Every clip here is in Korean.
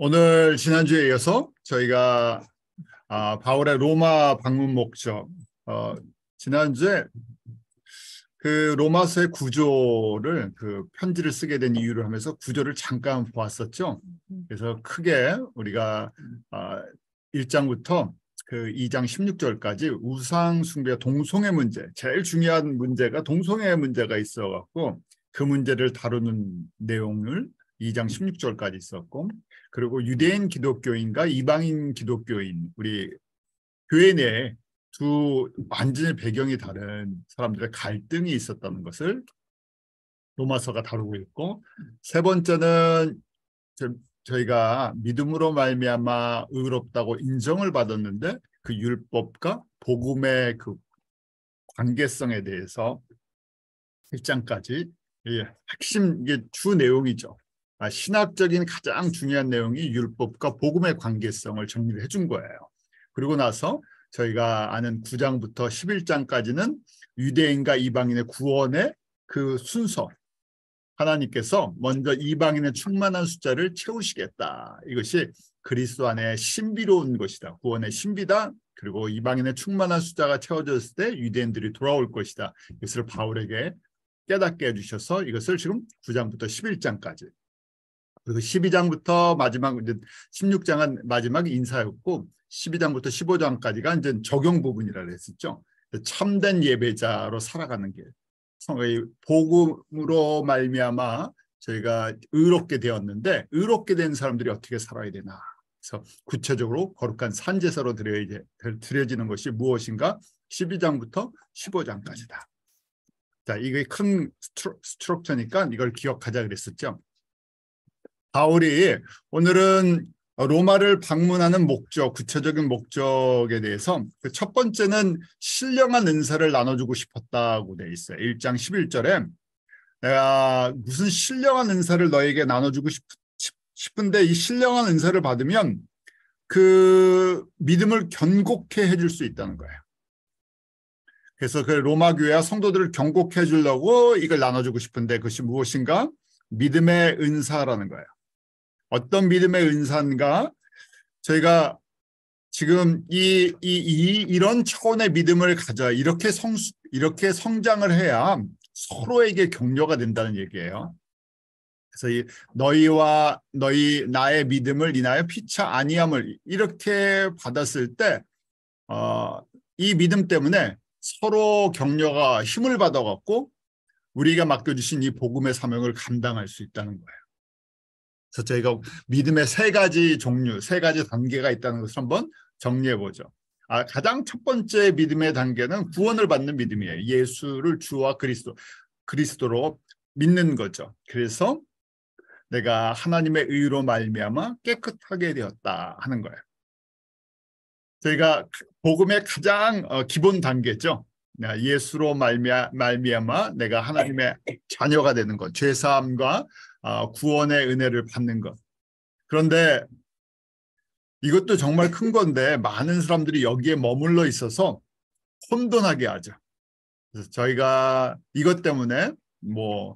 오늘 지난주에 이어서 저희가 바울의 로마 방문 목적, 지난주에 그 로마서의 구조를 그 편지를 쓰게 된 이유를 하면서 구조를 잠깐 보았었죠. 그래서 크게 우리가 1장부터 그 2장 16절까지 우상 숭배, 동성애 문제, 제일 중요한 문제가 동성애 문제가 있어갖고 그 문제를 다루는 내용을 2장 16절까지 있었고, 그리고 유대인 기독교인과 이방인 기독교인, 우리 교회 내에 두 완전히 배경이 다른 사람들의 갈등이 있었다는 것을 로마서가 다루고 있고, 세 번째는 저희가 믿음으로 말미암아 의롭다고 인정을 받았는데 그 율법과 복음의 그 관계성에 대해서 1장까지 핵심, 이게 주 내용이죠. 신학적인 가장 중요한 내용이 율법과 복음의 관계성을 정리를 해준 거예요. 그리고 나서 저희가 아는 9장부터 11장까지는 유대인과 이방인의 구원의 그 순서, 하나님께서 먼저 이방인의 충만한 숫자를 채우시겠다. 이것이 그리스도 안에 신비로운 것이다. 구원의 신비다. 그리고 이방인의 충만한 숫자가 채워졌을 때 유대인들이 돌아올 것이다. 이것을 바울에게 깨닫게 해주셔서 이것을 지금 9장부터 11장까지, 그리고 12장부터 마지막, 이제 16장은 마지막 인사였고 12장부터 15장까지가 이제 적용 부분이라고 했었죠. 참된 예배자로 살아가는 길, 복음으로 말미암아 저희가 의롭게 되었는데 의롭게 된 사람들이 어떻게 살아야 되나. 그래서 구체적으로 거룩한 산제사로 드려지는 것이 무엇인가 12장부터 15장까지다. 자, 이게 큰 스트럭처니까 이걸 기억하자 그랬었죠. 바울이 오늘은 로마를 방문하는 목적, 구체적인 목적에 대해서 그 첫 번째는 신령한 은사를 나눠주고 싶었다고 돼 있어요. 1장 11절에 내가 무슨 신령한 은사를 너에게 나눠주고 싶은데 이 신령한 은사를 받으면 그 믿음을 견고케 해줄 수 있다는 거예요. 그래서 그 로마 교회와 성도들을 경고케 해주려고 이걸 나눠주고 싶은데 그것이 무엇인가? 믿음의 은사라는 거예요. 어떤 믿음의 은사인가? 저희가 지금 이런 차원의 믿음을 가져 이렇게 성장을 해야 서로에게 격려가 된다는 얘기예요. 그래서 너희와 나의 믿음을 니나의 피차 아니함을 이렇게 받았을 때 이 믿음 때문에 서로 격려가 힘을 받아갖고 우리가 맡겨주신 이 복음의 사명을 감당할 수 있다는 거예요. 그래서 저희가 믿음의 세 가지 종류, 세 가지 단계가 있다는 것을 한번 정리해 보죠. 가장 첫 번째 믿음의 단계는 구원을 받는 믿음이에요. 예수를 주와 그리스도로 믿는 거죠. 그래서 내가 하나님의 의로 말미암아 깨끗하게 되었다 하는 거예요. 저희가 복음의 가장 기본 단계죠. 예수로 말미암아 내가 하나님의 자녀가 되는 것, 죄사함과 구원의 은혜를 받는 것. 그런데 이것도 정말 큰 건데 많은 사람들이 여기에 머물러 있어서 혼돈하게 하죠. 그래서 저희가 이것 때문에 뭐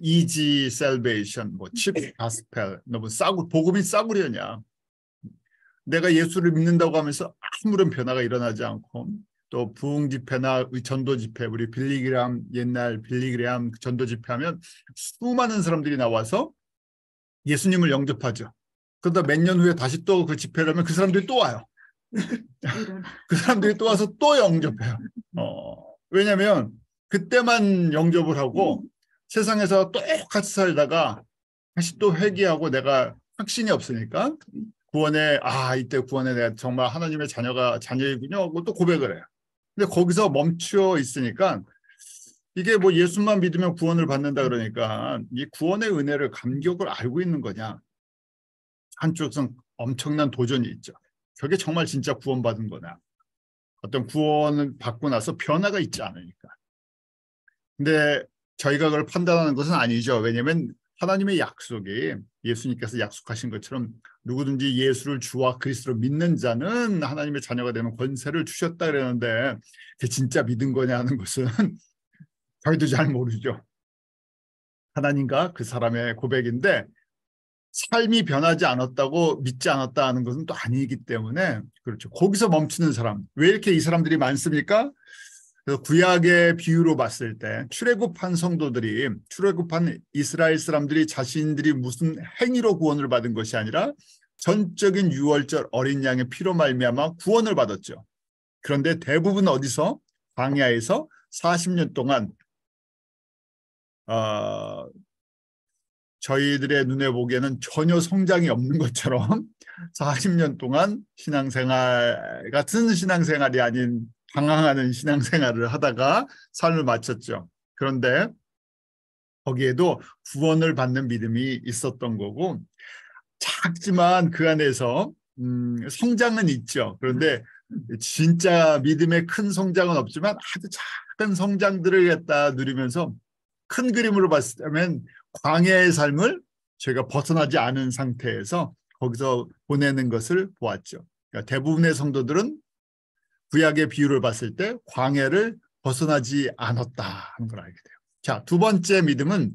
easy salvation, 뭐 cheap gospel, 너무 복음이 싸구려냐. 내가 예수를 믿는다고 하면서 아무런 변화가 일어나지 않고 또 부흥 집회나 전도 집회, 우리 옛날 빌리그램 전도 집회하면 수많은 사람들이 나와서 예수님을 영접하죠. 그러다 몇 년 후에 다시 또 그 집회를 하면 그 사람들이 또 와요. 그 사람들이 또 와서 또 영접해요. 왜냐하면 그때만 영접을 하고 세상에서 똑같이 살다가 다시 또 회개하고 내가 확신이 없으니까 이때 구원에 내가 정말 하나님의 자녀이군요 하고 또 고백을 해요. 근데 거기서 멈추어 있으니까 이게 뭐 예수만 믿으면 구원을 받는다 그러니까 이 구원의 은혜를 감격을 알고 있는 거냐. 한쪽에서는 엄청난 도전이 있죠. 그게 정말 진짜 구원받은 거냐. 어떤 구원을 받고 나서 변화가 있지 않으니까. 근데 저희가 그걸 판단하는 것은 아니죠. 왜냐하면 하나님의 약속이 예수님께서 약속하신 것처럼 누구든지 예수를 주와 그리스도로 믿는 자는 하나님의 자녀가 되는 권세를 주셨다 그러는데 그게 진짜 믿은 거냐 하는 것은 저희도 잘 모르죠. 하나님과 그 사람의 고백인데 삶이 변하지 않았다고 믿지 않았다 하는 것은 또 아니기 때문에 그렇죠. 거기서 멈추는 사람. 왜 이렇게 이 사람들이 많습니까? 그래서 구약의 비유로 봤을 때 출애굽한 성도들이 출애굽한 이스라엘 사람들이 자신들이 무슨 행위로 구원을 받은 것이 아니라 전적인 유월절 어린 양의 피로 말미암아 구원을 받았죠. 그런데 대부분 어디서? 광야에서 40년 동안 저희들의 눈에 보기에는 전혀 성장이 없는 것처럼 40년 동안 신앙생활 같은 신앙생활이 아닌 방황하는 신앙생활을 하다가 삶을 마쳤죠. 그런데 거기에도 구원을 받는 믿음이 있었던 거고 작지만 그 안에서 성장은 있죠. 그런데 진짜 믿음의 큰 성장은 없지만 아주 작은 성장들을 갖다 누리면서 큰 그림으로 봤을 때면 광야의 삶을 저희가 벗어나지 않은 상태에서 거기서 보내는 것을 보았죠. 그러니까 대부분의 성도들은 구약의 비유를 봤을 때 광야를 벗어나지 않았다 하는 걸 알게 돼요. 자, 두 번째 믿음은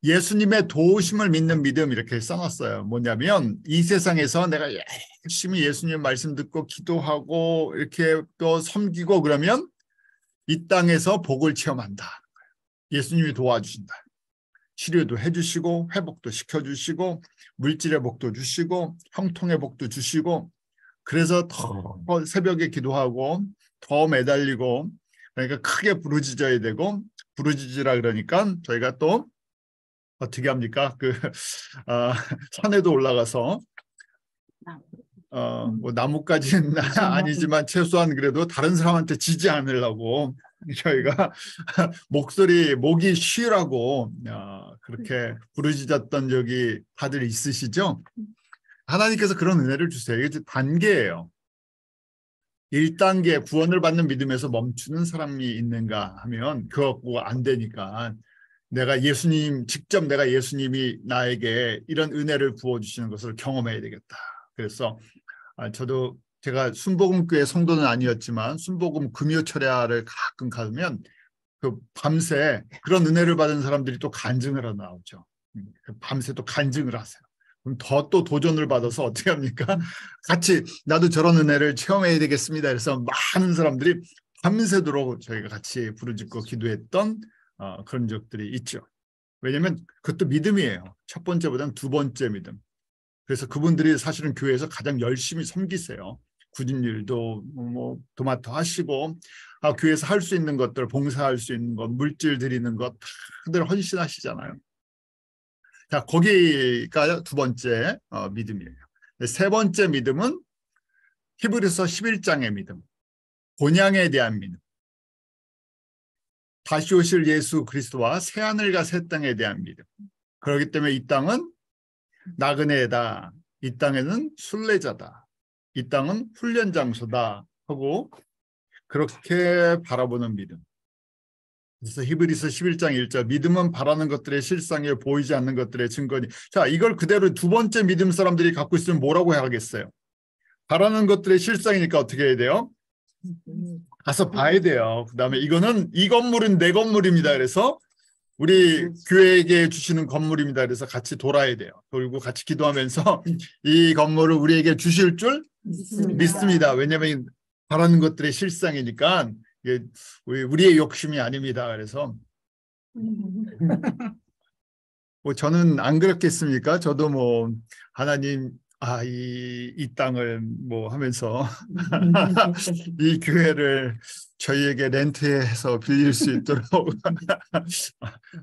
예수님의 도우심을 믿는 믿음 이렇게 써놨어요. 뭐냐면 이 세상에서 내가 열심히 예수님 말씀 듣고 기도하고 이렇게 또 섬기고 그러면 이 땅에서 복을 체험한다. 예수님이 도와주신다. 치료도 해주시고 회복도 시켜주시고 물질의 복도 주시고 형통의 복도 주시고 그래서 더 새벽에 기도하고 더 매달리고 그러니까 크게 부르짖어야 되고 부르짖으라 그러니까 저희가 또 어떻게 합니까? 산에도 올라가서 뭐 나뭇가지는 아니지만 최소한 그래도 다른 사람한테 지지 않으려고 저희가 목이 쉬라고 그렇게 부르짖었던 적이 다들 있으시죠? 하나님께서 그런 은혜를 주세요. 이게 단계예요. 1단계 구원을 받는 믿음에서 멈추는 사람이 있는가 하면 그거 안 되니까 직접 내가 예수님이 나에게 이런 은혜를 부어주시는 것을 경험해야 되겠다. 그래서 제가 순복음교회 성도는 아니었지만 순복음 금요철야를 가끔 가면 그 밤새 그런 은혜를 받은 사람들이 또 간증을 하러 나오죠. 밤새 또 간증을 하세요. 그럼 더 또 도전을 받아서 어떻게 합니까? 같이 나도 저런 은혜를 체험해야 되겠습니다. 그래서 많은 사람들이 밤새도록 저희가 같이 부르짖고 기도했던 그런 적들이 있죠. 왜냐하면 그것도 믿음이에요. 첫 번째보다는 두 번째 믿음. 그래서 그분들이 사실은 교회에서 가장 열심히 섬기세요. 굳은 일도 뭐 도맡아 하시고 교회에서 할 수 있는 것들, 봉사할 수 있는 것, 물질 드리는 것 다들 헌신하시잖아요. 자, 거기가 두 번째 믿음이에요. 세 번째 믿음은 히브리서 11장의 믿음, 본향에 대한 믿음. 다시 오실 예수 그리스도와 새하늘과 새 땅에 대한 믿음. 그렇기 때문에 이 땅은 나그네다. 이 땅에는 순례자다. 이 땅은 훈련 장소다 하고 그렇게 바라보는 믿음. 그래서 히브리서 11장 1절 믿음은 바라는 것들의 실상에 보이지 않는 것들의 증거니. 자, 이걸 그대로 두 번째 믿음 사람들이 갖고 있으면 뭐라고 해야겠어요? 바라는 것들의 실상이니까 어떻게 해야 돼요? 가서 봐야 돼요. 그다음에 이거는 이 건물은 내 건물입니다. 그래서 우리 교회에게 주시는 건물입니다. 그래서 같이 돌아야 돼요. 그리고 같이 기도하면서 이 건물을 우리에게 주실 줄 믿습니다. 왜냐하면 바라는 것들의 실상이니까 이게 우리의 욕심이 아닙니다. 그래서 뭐 저는 안 그렇겠습니까? 저도 뭐 하나님 이 땅을 뭐 하면서 이 교회를 저희에게 렌트해서 빌릴 수 있도록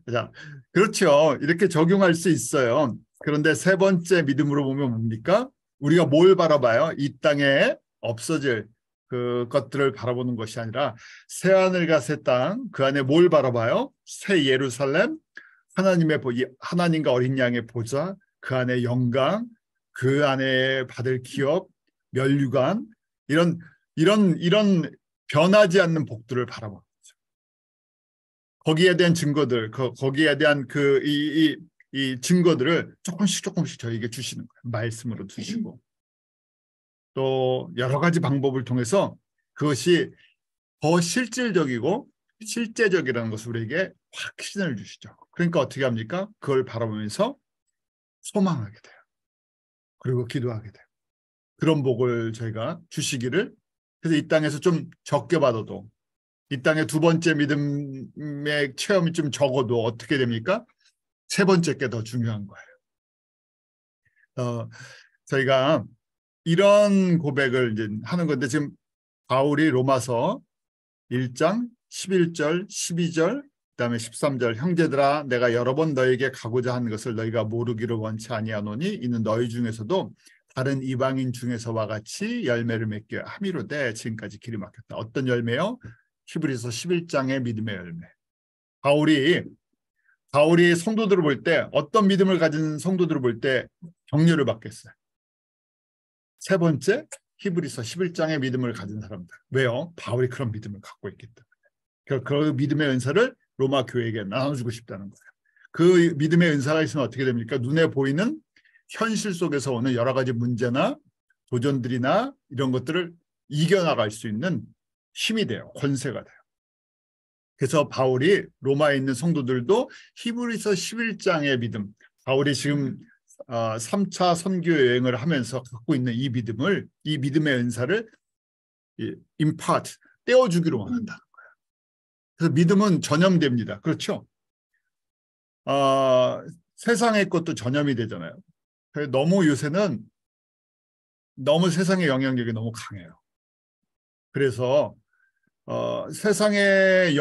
자, 그렇죠. 이렇게 적용할 수 있어요. 그런데 세 번째 믿음으로 보면 뭡니까? 우리가 뭘 바라봐요? 이 땅에 없어질 그 것들을 바라보는 것이 아니라 새 하늘과 새 땅, 그 안에 뭘 바라봐요? 새 예루살렘, 하나님과 어린 양의 보좌, 그 안에 영광, 그 안에 받을 기업, 면류관 이런 변하지 않는 복들을 바라봅니다. 거기에 대한 증거들, 거기에 대한 이 증거들을 조금씩 저희에게 주시는 거예요. 말씀으로 주시고 또 여러 가지 방법을 통해서 그것이 더 실질적이고 실제적이라는 것을 우리에게 확신을 주시죠. 그러니까 어떻게 합니까? 그걸 바라보면서 소망하게 돼요. 그리고 기도하게 돼요. 그런 복을 저희가 주시기를. 그래서 이 땅에서 좀 적게 받아도, 이 땅에 두 번째 믿음의 체험이 좀 적어도 어떻게 됩니까? 세 번째 게 더 중요한 거예요. 저희가 이런 고백을 이제 하는 건데, 지금 바울이 로마서 1장 11절, 12절, 그다음에 13절, 형제들아 내가 여러 번 너에게 가고자 하는 것을 너희가 모르기를 원치 아니하노니 이는 너희 중에서도 다른 이방인 중에서와 같이 열매를 맺게 함이로되 지금까지 길이 막혔다. 어떤 열매요? 히브리서 11장의 믿음의 열매. 바울이 성도들을 볼 때, 어떤 믿음을 가진 성도들을 볼 때 격려를 받겠어요. 세 번째, 히브리서 11장의 믿음을 가진 사람들. 왜요? 바울이 그런 믿음을 갖고 있기 때문에. 그 믿음의 은사를 로마 교회에게 나눠주고 싶다는 거예요. 그 믿음의 은사가 있으면 어떻게 됩니까? 눈에 보이는 현실 속에서 오는 여러 가지 문제나 도전들이나 이런 것들을 이겨나갈 수 있는 힘이 돼요. 권세가 돼요. 그래서 바울이 로마에 있는 성도들도 히브리서 11장의 믿음, 바울이 지금 3차 선교 여행을 하면서 갖고 있는 이 믿음을, 이 믿음의 은사를 임파트, 떼어주기로 원한다는 거예요. 그래서 믿음은 전염됩니다. 그렇죠? 세상의 것도 전염이 되잖아요. 너무 요새는 너무 세상의 영향력이 너무 강해요. 그래서 세상의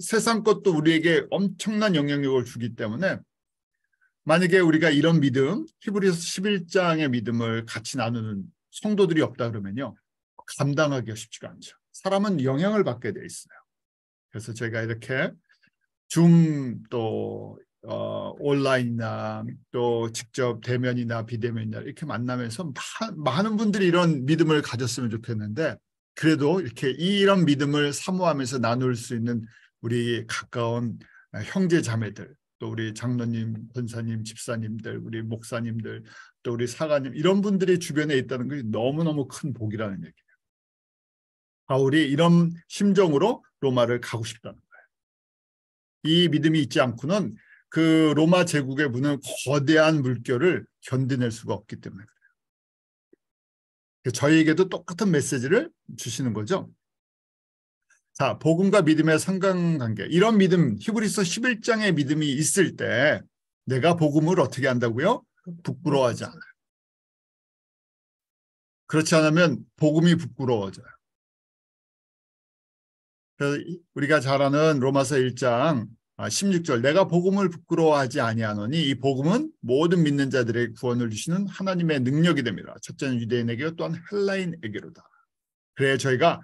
세상 것도 우리에게 엄청난 영향력을 주기 때문에 만약에 우리가 이런 믿음, 히브리서 11장의 믿음을 같이 나누는 성도들이 없다 그러면요, 감당하기가 쉽지가 않죠. 사람은 영향을 받게 돼 있어요. 그래서 제가 이렇게 줌 또 온라인이나 또 직접 대면이나 비대면이나 이렇게 만나면서 많은 분들이 이런 믿음을 가졌으면 좋겠는데, 그래도 이렇게 이런 믿음을 사모하면서 나눌 수 있는 우리 가까운 형제 자매들, 또 우리 장로님, 권사님, 집사님들, 우리 목사님들, 또 우리 사가님, 이런 분들이 주변에 있다는 것이 너무너무 큰 복이라는 얘기예요. 바울이 이런 심정으로 로마를 가고 싶다는 거예요. 이 믿음이 있지 않고는 그 로마 제국의 무는 거대한 물결을 견뎌낼 수가 없기 때문에 그래요. 저희에게도 똑같은 메시지를 주시는 거죠. 자, 복음과 믿음의 상관관계. 이런 믿음, 히브리서 11장의 믿음이 있을 때 내가 복음을 어떻게 한다고요? 부끄러워하지 않아요. 그렇지 않으면 복음이 부끄러워져요. 그래서 우리가 잘 아는 로마서 1장 16절, 내가 복음을 부끄러워하지 아니하노니 이 복음은 모든 믿는 자들에게 구원을 주시는 하나님의 능력이 됩니다. 첫째는 유대인에게, 또한 헬라인에게로다. 그래 저희가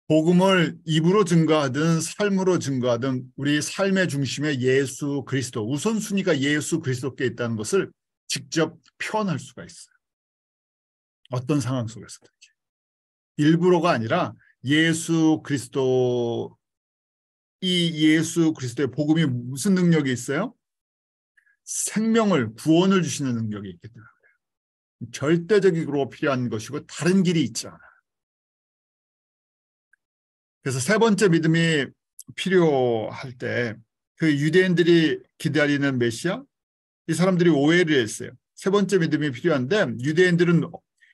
복음을 입으로 증거하든 삶으로 증거하든 우리 삶의 중심에 예수 그리스도, 우선순위가 예수 그리스도께 있다는 것을 직접 표현할 수가 있어요. 어떤 상황 속에서든지. 일부러가 아니라 예수 그리스도, 이 예수 그리스도의 복음이 무슨 능력이 있어요? 생명을, 구원을 주시는 능력이 있기 때문에 절대적으로 필요한 것이고 다른 길이 있지 않아요. 그래서 세 번째 믿음이 필요할 때 그 유대인들이 기다리는 메시아, 이 사람들이 오해를 했어요. 세 번째 믿음이 필요한데 유대인들은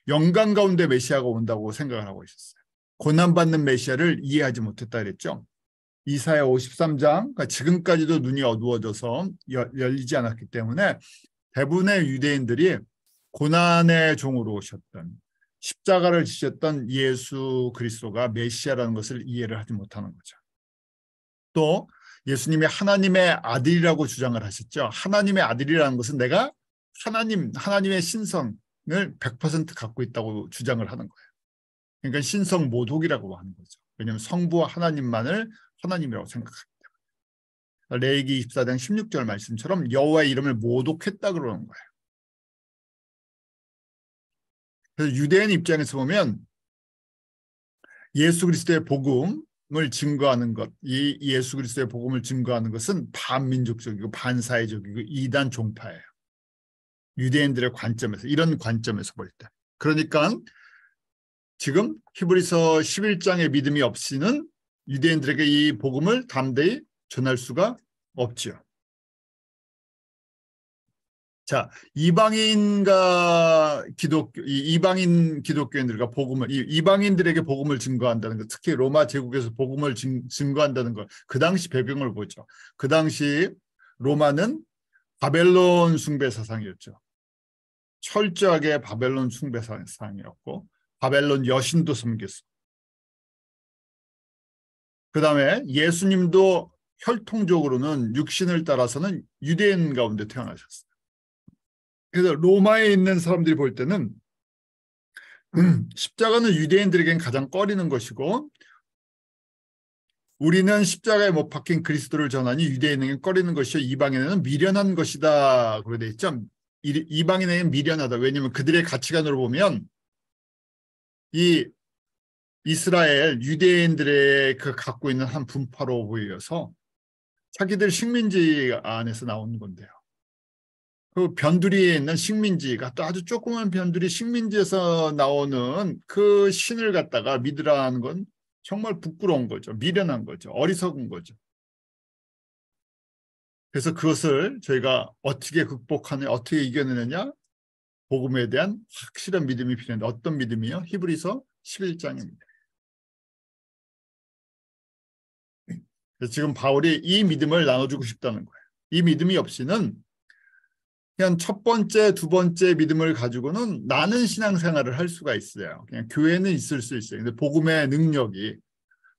영광 가운데 메시아가 온다고 생각을 하고 있었어요. 고난받는 메시아를 이해하지 못했다 그랬죠. 이사야 53장, 그러니까 지금까지도 눈이 어두워져서 열리지 않았기 때문에 대부분의 유대인들이 고난의 종으로 오셨던, 십자가를 지셨던 예수 그리스도가 메시아라는 것을 이해를 하지 못하는 거죠. 또 예수님이 하나님의 아들이라고 주장을 하셨죠. 하나님의 아들이라는 것은 내가 하나님의 신성을 100% 갖고 있다고 주장을 하는 거예요. 그러니까 신성 모독이라고 하는 거죠. 왜냐하면 성부와 하나님만을 하나님이라고 생각하기 때문에. 레위기 24장 16절 말씀처럼 여호와의 이름을 모독했다 그러는 거예요. 그래서 유대인 입장에서 보면 예수 그리스도의 복음을 증거하는 것, 이 예수 그리스도의 복음을 증거하는 것은 반민족적이고 반사회적이고 이단 종파예요. 유대인들의 관점에서, 이런 관점에서 볼 때. 그러니까 지금 히브리서 11장의 믿음이 없이는 유대인들에게 이 복음을 담대히 전할 수가 없지요. 자, 이방인과 이방인 기독교인들과 복음을, 이방인들에게 복음을 증거한다는 것, 특히 로마 제국에서 복음을 증거한다는 것, 그 당시 배경을 보죠. 그 당시 로마는 바벨론 숭배 사상이었죠. 철저하게 바벨론 숭배 사상이었고, 바벨론 여신도 섬겼어. 그 다음에 예수님도 혈통적으로는 육신을 따라서는 유대인 가운데 태어나셨어요. 그래서 로마에 있는 사람들이 볼 때는 십자가는 유대인들에겐 가장 꺼리는 것이고, 우리는 십자가에 못 박힌 그리스도를 전하니 유대인에겐 꺼리는 것이요 이방인에게는 미련한 것이다. 그렇게 돼 있죠. 이방인에게는 미련하다. 왜냐하면 그들의 가치관으로 보면 이 이스라엘 유대인들의 그 갖고 있는 한 분파로 보여서 자기들 식민지 안에서 나오는 건데요. 그 변두리에 있는 식민지가 또 아주 조그만 변두리 식민지에서 나오는 그 신을 갖다가 믿으라는 건 정말 부끄러운 거죠. 미련한 거죠. 어리석은 거죠. 그래서 그것을 저희가 어떻게 극복하느냐, 어떻게 이겨내느냐, 복음에 대한 확실한 믿음이 필요한데 어떤 믿음이요? 히브리서 11장입니다. 그래서 지금 바울이 이 믿음을 나눠주고 싶다는 거예요. 이 믿음이 없이는 그냥 첫 번째, 두 번째 믿음을 가지고는 나는 신앙생활을 할 수가 있어요. 그냥 교회는 있을 수 있어요. 근데 복음의 능력이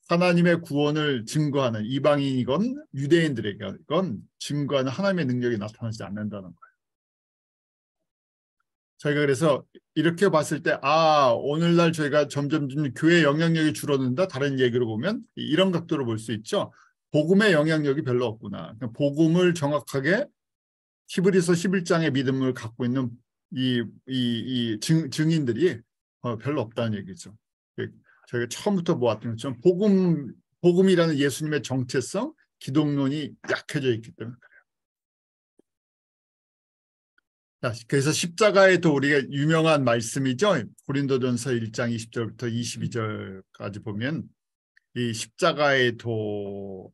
하나님의 구원을 증거하는 이방인이건 유대인들에게건 증거하는 하나님의 능력이 나타나지 않는다는 거예요. 저희가 그래서 이렇게 봤을 때 오늘날 저희가 점점 교회 영향력이 줄어든다. 다른 얘기로 보면 이런 각도로 볼 수 있죠. 복음의 영향력이 별로 없구나. 복음을 정확하게 히브리서 11장의 믿음을 갖고 있는 증인들이 별로 없다는 얘기죠. 저희가 처음부터 보았던 것처럼 복음이라는 예수님의 정체성, 기독론이 약해져 있기 때문에 그래요. 그래서 십자가의 도 우리가 유명한 말씀이죠. 고린도전서 1장 20절부터 22절까지 보면 이 십자가의 도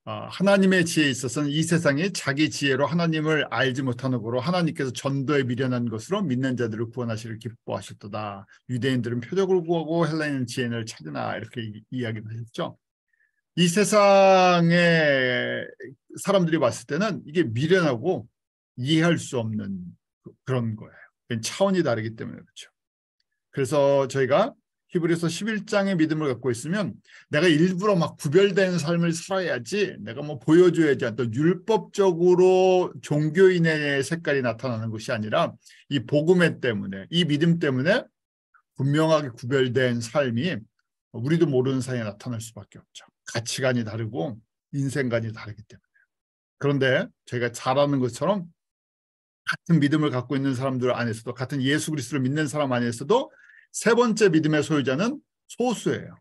하나님의 지혜에 있어서는 이 세상이 자기 지혜로 하나님을 알지 못하는 거로 하나님께서 전도에 미련한 것으로 믿는 자들을 구원하시기를 기뻐하셨도다. 유대인들은 표적을 구하고 헬라인은 지혜를 찾으나 이렇게 이야기를 하셨죠. 이 세상의 사람들이 봤을 때는 이게 미련하고 이해할 수 없는 그런 거예요. 차원이 다르기 때문에 그렇죠. 그래서 저희가 히브리서 11장의 믿음을 갖고 있으면 내가 일부러 막 구별된 삶을 살아야지, 내가 뭐 보여줘야지, 또 율법적으로 종교인의 색깔이 나타나는 것이 아니라 이 복음의 때문에, 이 믿음 때문에 분명하게 구별된 삶이 우리도 모르는 사이에 나타날 수밖에 없죠. 가치관이 다르고 인생관이 다르기 때문에. 그런데 저희가 잘 아는 것처럼 같은 믿음을 갖고 있는 사람들 안에서도, 같은 예수 그리스도를 믿는 사람 안에서도 세 번째 믿음의 소유자는 소수예요.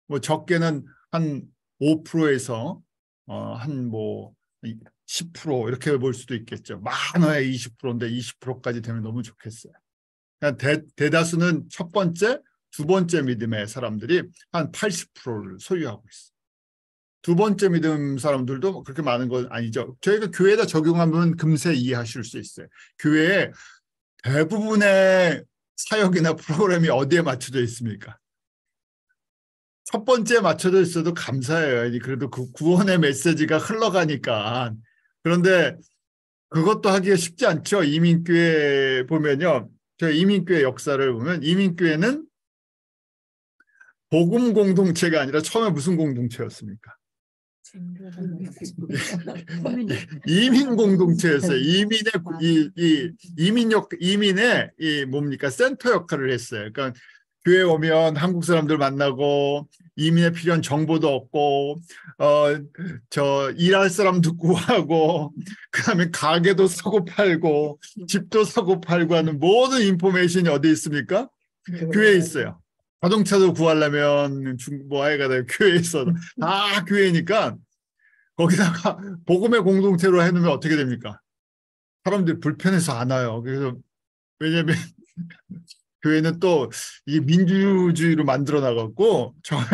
뭐 적게는 한 5%에서 한 뭐 10% 이렇게 볼 수도 있겠죠. 많아야 20%인데 20%까지 되면 너무 좋겠어요. 그러니까 대다수는 첫 번째, 두 번째 믿음의 사람들이 한 80%를 소유하고 있어요. 두 번째 믿음 사람들도 그렇게 많은 건 아니죠. 저희가 교회에다 적용하면 금세 이해하실 수 있어요. 교회에 대부분의 사역이나 프로그램이 어디에 맞춰져 있습니까? 첫 번째에 맞춰져 있어도 감사해요. 그래도 그 구원의 메시지가 흘러가니까. 그런데 그것도 하기가 쉽지 않죠. 이민교회 보면요. 저희 이민교회 역사를 보면 이민교회는 복음 공동체가 아니라 처음에 무슨 공동체였습니까? 이민 공동체였어요. 이민의 뭡니까 센터 역할을 했어요. 그러니까 교회 오면 한국 사람들 만나고 이민에 필요한 정보도 얻고 일할 사람도 구하고 그다음에 가게도 사고 팔고 집도 사고 팔고 하는 모든 인포메이션이 어디 있습니까? 교회에 있어요. 자동차도 구하려면 뭐해가 돼요. 교회에서 다 교회니까 거기다가 복음의 공동체로 해놓으면 어떻게 됩니까? 사람들이 불편해서 안 와요. 그래서 왜냐하면 교회는 또 이 민주주의로 만들어 나갔고 처음에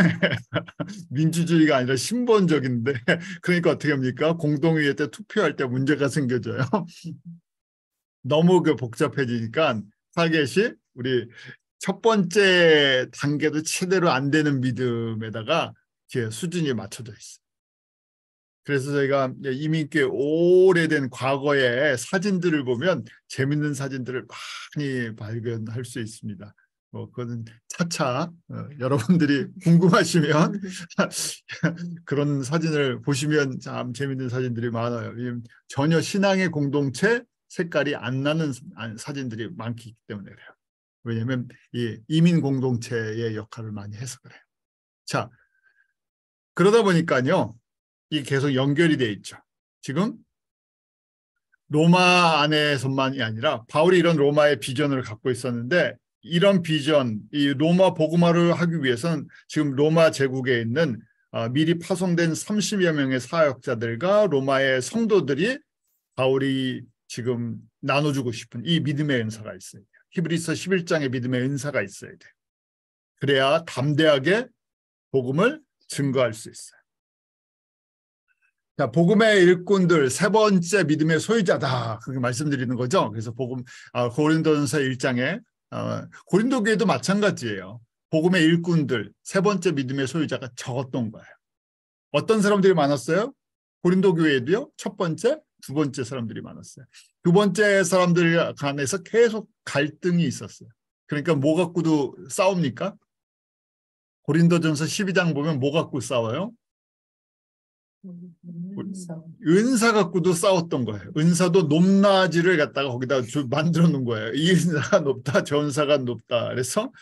민주주의가 아니라 신본적인데 그러니까 어떻게 합니까? 공동회의 때 투표할 때 문제가 생겨져요. 너무 그 복잡해지니까 타겟이 우리 첫 번째 단계도 제대로 안 되는 믿음에다가 이렇게 수준이 맞춰져 있어요. 그래서 저희가 이미 꽤 오래된 과거의 사진들을 보면 재밌는 사진들을 많이 발견할 수 있습니다. 그거는 차차 여러분들이 궁금하시면 그런 사진을 보시면 참 재밌는 사진들이 많아요. 전혀 신앙의 공동체 색깔이 안 나는 사진들이 많기 때문에 그래요. 왜냐하면 이 이민 공동체의 역할을 많이 해서 그래요. 자, 그러다 보니까요. 이게 계속 연결이 돼 있죠. 지금 로마 안에서만이 아니라 바울이 이런 로마의 비전을 갖고 있었는데 이런 비전, 이 로마 복음화를 하기 위해서는 지금 로마 제국에 있는 미리 파송된 30여 명의 사역자들과 로마의 성도들이 바울이 지금 나눠주고 싶은 이 믿음의 은사가 있어야 돼요. 히브리서 11장의 믿음의 은사가 있어야 돼요. 그래야 담대하게 복음을 증거할 수 있어요. 자, 복음의 일꾼들 세 번째 믿음의 소유자다. 그렇게 말씀드리는 거죠. 그래서 고린도전서 1장에 고린도 교회도 마찬가지예요. 복음의 일꾼들 세 번째 믿음의 소유자가 적었던 거예요. 어떤 사람들이 많았어요? 고린도 교회도요. 첫 번째, 두 번째 사람들이 많았어요. 두 번째 사람들 간에서 계속 갈등이 있었어요. 그러니까 뭐 갖고도 싸웁니까? 고린도전서 12장 보면 뭐 갖고 싸워요? 은사 갖고도 싸웠던 거예요. 은사도 높낮이를 갖다가 거기다 만들어 놓은 거예요. 이 은사가 높다, 저 은사가 높다. 그래서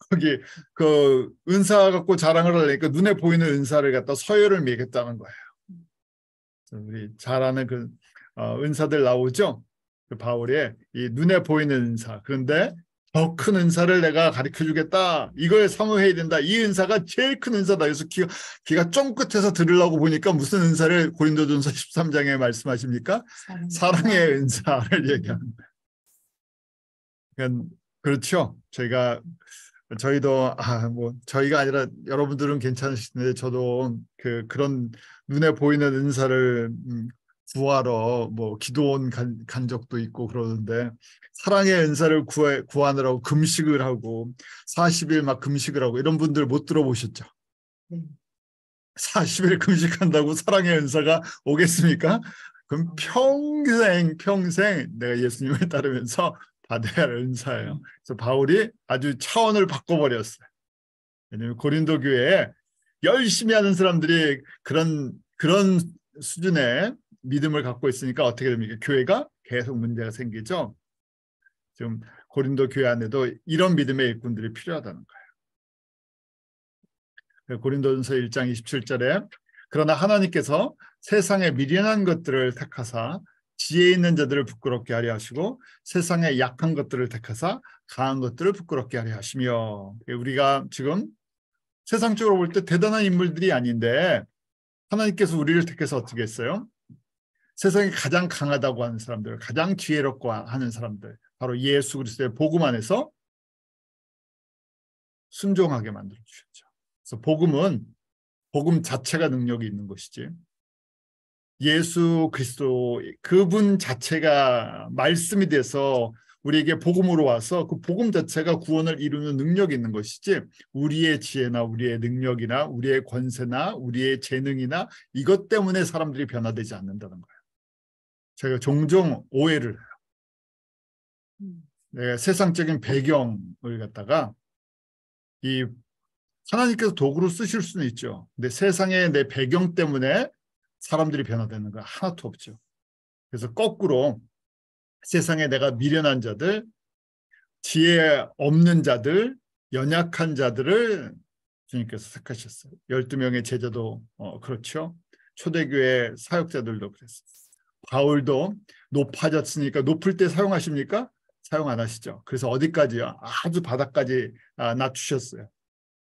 거기 그 은사 갖고 자랑을 하려니까 눈에 보이는 은사를 갖다 서열을 매겼다는 거예요. 우리 잘 아는 그 은사들 나오죠. 그 바울의 이 눈에 보이는 은사. 그런데 더 큰 은사를 내가 가르쳐주겠다. 이걸 사모해야 된다. 이 은사가 제일 큰 은사다. 그래서 귀가 쫑긋해서 들으려고 보니까 무슨 은사를 고린도전서 13장에 말씀하십니까? 사랑의 은사를 얘기하는 거예요. 그러니까 그렇죠. 저희도 저희가 아니라 여러분들은 괜찮으시는데 저도 그런 눈에 보이는 은사를 구하러 기도원 간 적도 있고 그러는데 사랑의 은사를 구하느라고 금식을 하고 40일 막 금식을 하고 이런 분들 못 들어보셨죠? 40일 금식한다고 사랑의 은사가 오겠습니까? 그럼 평생 내가 예수님을 따르면서 받아야 할 은사예요. 그래서 바울이 아주 차원을 바꿔버렸어요. 왜냐하면 고린도 교회에 열심히 하는 사람들이 그런 수준의 믿음을 갖고 있으니까 어떻게 됩니까? 교회가 계속 문제가 생기죠. 지금 고린도 교회 안에도 이런 믿음의 일꾼들이 필요하다는 거예요. 고린도전서 1장 27절에 그러나 하나님께서 세상의 미련한 것들을 택하사 지혜 있는 자들을 부끄럽게 하려 하시고 세상의 약한 것들을 택하사 강한 것들을 부끄럽게 하려 하시며 우리가 지금 세상적으로 볼 때 대단한 인물들이 아닌데 하나님께서 우리를 택해서 어떻게 했어요? 세상에 가장 강하다고 하는 사람들, 가장 지혜롭고 하는 사람들, 바로 예수 그리스도의 복음 안에서 순종하게 만들어 주셨죠. 그래서 복음 자체가 능력이 있는 것이지. 예수 그리스도 그분 자체가 말씀이 돼서 우리에게 복음으로 와서 그 복음 자체가 구원을 이루는 능력이 있는 것이지 우리의 지혜나 우리의 능력이나 우리의 권세나 우리의 재능이나 이것 때문에 사람들이 변화되지 않는다는 거예요. 제가 종종 오해를 해요. 내가 세상적인 배경을 갖다가 이 하나님께서 도구로 쓰실 수는 있죠. 근데 세상의 내 배경 때문에 사람들이 변화되는 거 하나도 없죠. 그래서 거꾸로 세상에 내가 미련한 자들, 지혜 없는 자들, 연약한 자들을 주님께서 택하셨어요. 12명의 제자도 그렇죠. 초대교회 사역자들도 그랬어요. 바울도 높아졌으니까 높을 때 사용하십니까? 사용 안 하시죠. 그래서 어디까지요? 아주 바닥까지 낮추셨어요.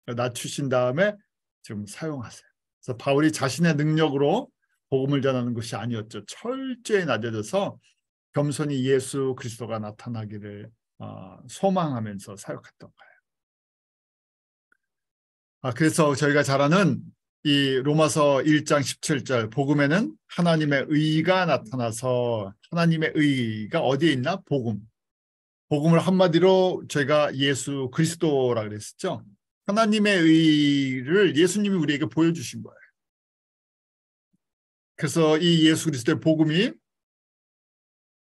낮추신 다음에 지금 사용하세요. 그래서 바울이 자신의 능력으로 복음을 전하는 것이 아니었죠. 철저히 낮아져서 겸손히 예수 그리스도가 나타나기를 소망하면서 사역했던 거예요. 그래서 저희가 잘 아는 이 로마서 1장 17절 복음에는 하나님의 의가 나타나서 하나님의 의가 어디에 있나? 복음. 복음을 한마디로 저희가 예수 그리스도라 그랬었죠. 하나님의 의를 예수님이 우리에게 보여주신 거예요. 그래서 이 예수 그리스도의 복음이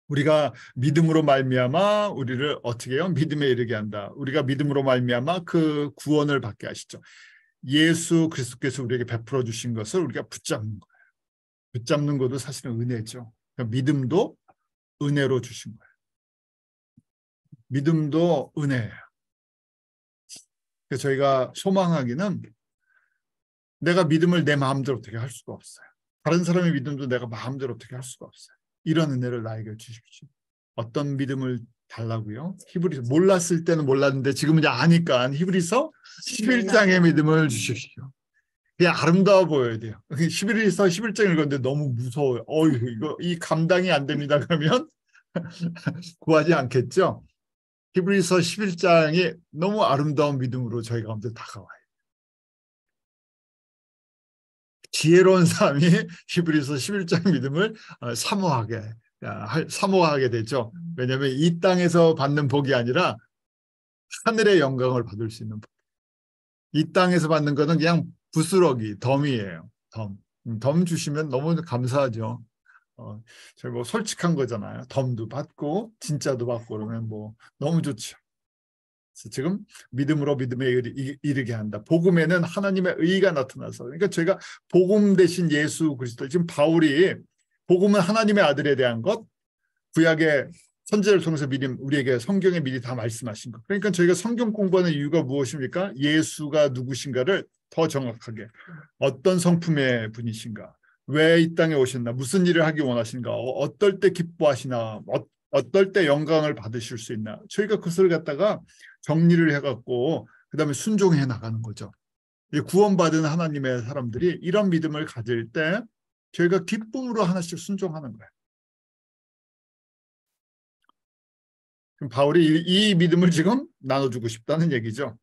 우리가 믿음으로 말미암아 우리를 어떻게 해요? 믿음에 이르게 한다. 우리가 믿음으로 말미암아 그 구원을 받게 하시죠. 예수 그리스도께서 우리에게 베풀어 주신 것을 우리가 붙잡는 거예요. 붙잡는 것도 사실은 은혜죠. 그러니까 믿음도 은혜로 주신 거예요. 믿음도 은혜예요. 그래서 저희가 소망하기는 내가 믿음을 내 마음대로 어떻게 할 수가 없어요. 다른 사람의 믿음도 내가 마음대로 어떻게 할 수가 없어요. 이런 은혜를 나에게 주십시오. 어떤 믿음을 달라고요? 히브리서 몰랐을 때는 몰랐는데 지금은 이제 아니까 히브리서 11장의 믿음을 주십시오. 그게 아름다워 보여야 돼요. 11일서 11장 읽었는데 너무 무서워요. 이거 이 감당이 안 됩니다. 그러면 구하지 않겠죠. 히브리서 11장이 너무 아름다운 믿음으로 저희 가운데 다가와요. 지혜로운 사람이 히브리서 11장 믿음을 사모하게 되죠. 왜냐하면 이 땅에서 받는 복이 아니라 하늘의 영광을 받을 수 있는 복. 이 땅에서 받는 것은 그냥 부스러기, 덤이에요. 덤 주시면 너무 감사하죠. 저희 뭐 솔직한 거잖아요. 덤도 받고 진짜도 받고 그러면 뭐 너무 좋죠. 그래서 지금 믿음으로 믿음에 이르게 한다. 복음에는 하나님의 의가 나타나서 그러니까 저희가 복음 대신 예수 그리스도 지금 바울이 복음은 하나님의 아들에 대한 것 구약의 선지자를 통해서 미리 우리에게 성경에 미리 다 말씀하신 것. 그러니까 저희가 성경 공부하는 이유가 무엇입니까? 예수가 누구신가를 더 정확하게 어떤 성품의 분이신가? 왜 이 땅에 오셨나? 무슨 일을 하기 원하신가? 어떨 때 기뻐하시나? 어떨 때 영광을 받으실 수 있나? 저희가 그것을 갖다가 정리를 해갖고 그다음에 순종해 나가는 거죠. 구원받은 하나님의 사람들이 이런 믿음을 가질 때 저희가 기쁨으로 하나씩 순종하는 거예요. 그럼 바울이 이 믿음을 지금 나눠주고 싶다는 얘기죠.